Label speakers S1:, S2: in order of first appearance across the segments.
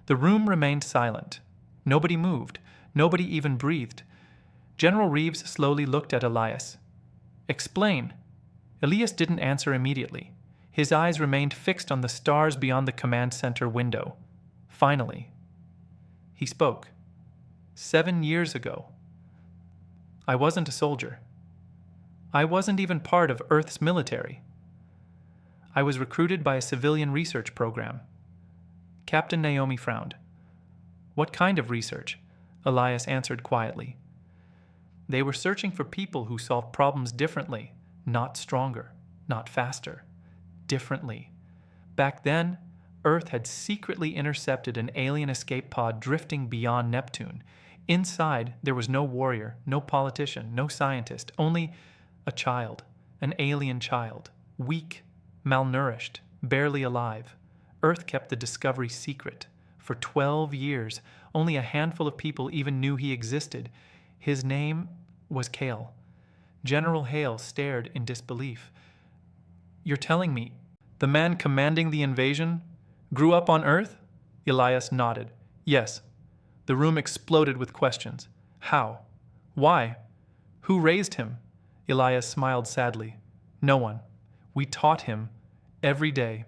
S1: The room remained silent. Nobody moved. Nobody even breathed. General Reeves slowly looked at Elias. "Explain." Elias didn't answer immediately. His eyes remained fixed on the stars beyond the command center window. Finally, he spoke. 7 years ago. I wasn't a soldier. I wasn't even part of Earth's military. I was recruited by a civilian research program. Captain Naomi frowned. "What kind of research?" Elias answered quietly. "They were searching for people who solved problems differently, not stronger, not faster. Differently. Back then, Earth had secretly intercepted an alien escape pod drifting beyond Neptune. Inside, there was no warrior, no politician, no scientist, only a child, an alien child, weak, malnourished, barely alive. Earth kept the discovery secret. For 12 years, only a handful of people even knew he existed. His name was Kale." General Hale stared in disbelief. "You're telling me the man commanding the invasion grew up on Earth?" Elias nodded. "Yes." The room exploded with questions. "How? Why? Who raised him?" Elias smiled sadly. "No one. We taught him every day.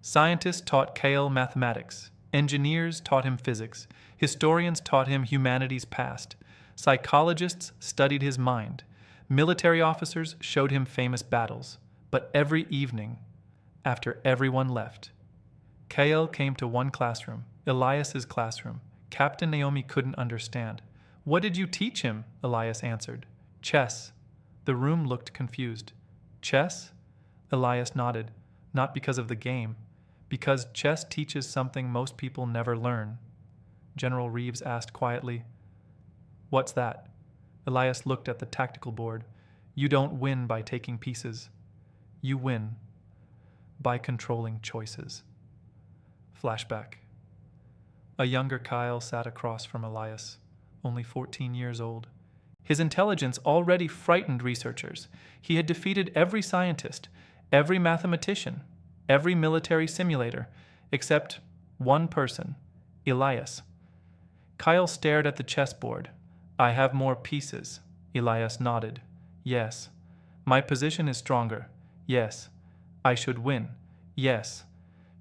S1: Scientists taught Kale mathematics. Engineers taught him physics. Historians taught him humanity's past. Psychologists studied his mind. Military officers showed him famous battles. But every evening, after everyone left, Kale came to one classroom, Elias's classroom. Captain Naomi couldn't understand. "What did you teach him?" Elias answered. "Chess." The room looked confused. "Chess?" Elias nodded. "Not because of the game. Because chess teaches something most people never learn." General Reeves asked quietly, "What's that?" Elias looked at the tactical board. "You don't win by taking pieces. You win by controlling choices." Flashback. A younger Kyle sat across from Elias, only 14 years old. His intelligence already frightened researchers. He had defeated every scientist, every mathematician, every military simulator, except one person, Elias. Kyle stared at the chessboard. "I have more pieces." Elias nodded. "Yes. My position is stronger. Yes. I should win. Yes."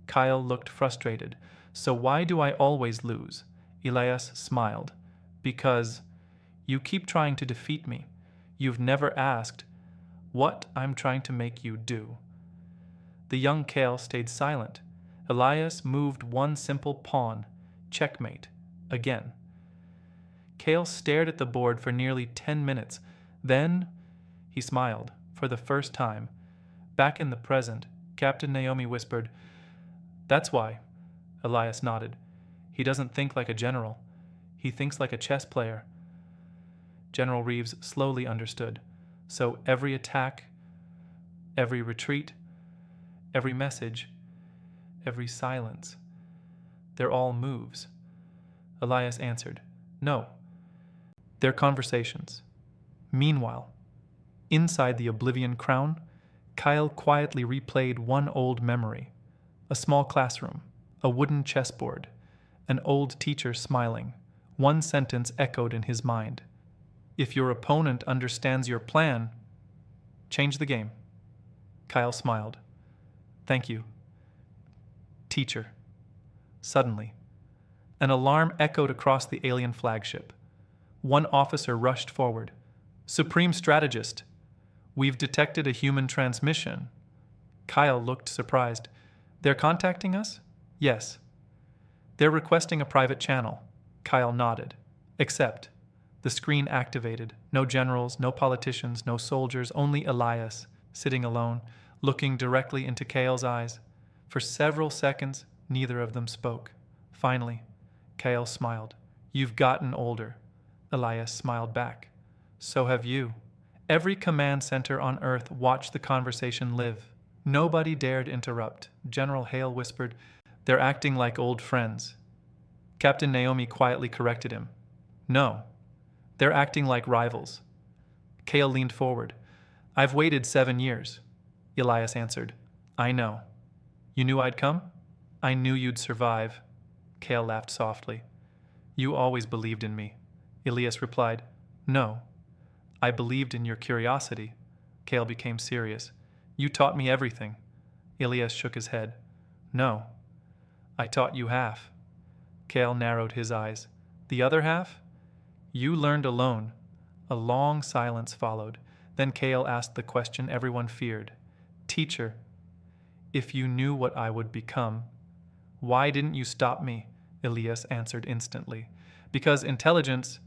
S1: Kyle looked frustrated. "So why do I always lose?" Elias smiled. "Because you keep trying to defeat me. You've never asked what I'm trying to make you do." The young Kale stayed silent. Elias moved one simple pawn. Checkmate. Again. Kale stared at the board for nearly 10 minutes. Then he smiled, for the first time. Back in the present, Captain Naomi whispered, "That's why." Elias nodded. "He doesn't think like a general. He thinks like a chess player." General Reeves slowly understood. So every attack, every retreat, every message, every silence, they're all moves. Elias answered, "No. They're conversations." Meanwhile, inside the Oblivion Crown, Kyle quietly replayed one old memory. A small classroom, a wooden chessboard, an old teacher smiling. One sentence echoed in his mind. "If your opponent understands your plan, change the game." Kyle smiled. "Thank you, teacher." Suddenly, an alarm echoed across the alien flagship. One officer rushed forward. "Supreme Strategist, we've detected a human transmission." Kyle looked surprised. "They're contacting us?" "Yes." "They're requesting a private channel." Kyle nodded. "Accept." The screen activated. No generals, no politicians, no soldiers, only Elias, sitting alone, looking directly into Kale's eyes. For several seconds, neither of them spoke. Finally, Kale smiled. "You've gotten older." Elias smiled back. "So have you." Every command center on Earth watched the conversation live. Nobody dared interrupt. General Hale whispered, "They're acting like old friends." Captain Naomi quietly corrected him. "No, they're acting like rivals." Kale leaned forward. "I've waited 7 years." Elias answered, "I know. You knew I'd come? I knew you'd survive." Kale laughed softly. You always believed in me. Elias replied, No. I believed in your curiosity. Kale became serious. You taught me everything. Elias shook his head. No. I taught you half. Kale narrowed his eyes. The other half? You learned alone. A long silence followed. Then Kale asked the question everyone feared. Teacher, if you knew what I would become, why didn't you stop me? Elias answered instantly. Because intelligence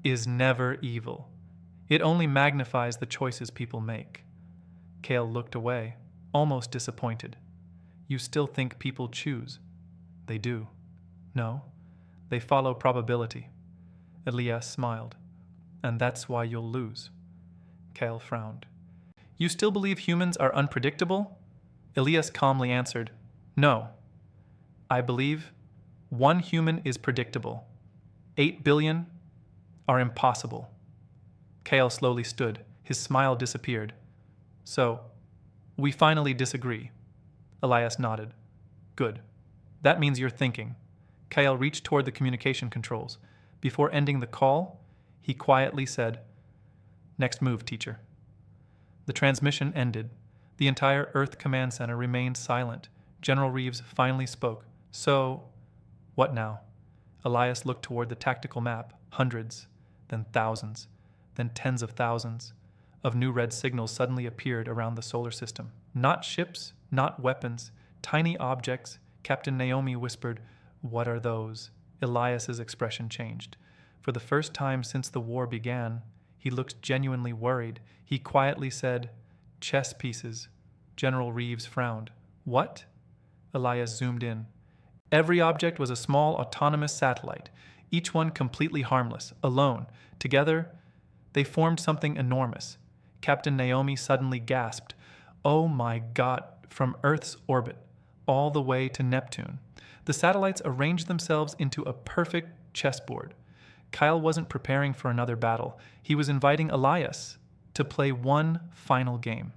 S1: is never evil. It only magnifies the choices people make. Kale looked away, almost disappointed. You still think people choose? They do. No, they follow probability. Elias smiled. And that's why you'll lose. Kale frowned. You still believe humans are unpredictable? Elias calmly answered, No. I believe one human is predictable. 8 billion are impossible. Kale slowly stood. His smile disappeared. So, we finally disagree. Elias nodded. Good. That means you're thinking. Kale reached toward the communication controls. Before ending the call, he quietly said, Next move, teacher. The transmission ended. The entire Earth Command Center remained silent. General Reeves finally spoke. So, what now? Elias looked toward the tactical map. Hundreds, then thousands, then tens of thousands of new red signals suddenly appeared around the solar system. Not ships, not weapons, tiny objects. Captain Naomi whispered, What are those? Elias's expression changed. For the first time since the war began, he looked genuinely worried. He quietly said, Chess pieces. General Reeves frowned. What? Elias zoomed in. Every object was a small autonomous satellite, each one completely harmless, alone. Together, they formed something enormous. Captain Naomi suddenly gasped, Oh my God, from Earth's orbit, all the way to Neptune. The satellites arranged themselves into a perfect chessboard. Kyle wasn't preparing for another battle. He was inviting Elias to play one final game.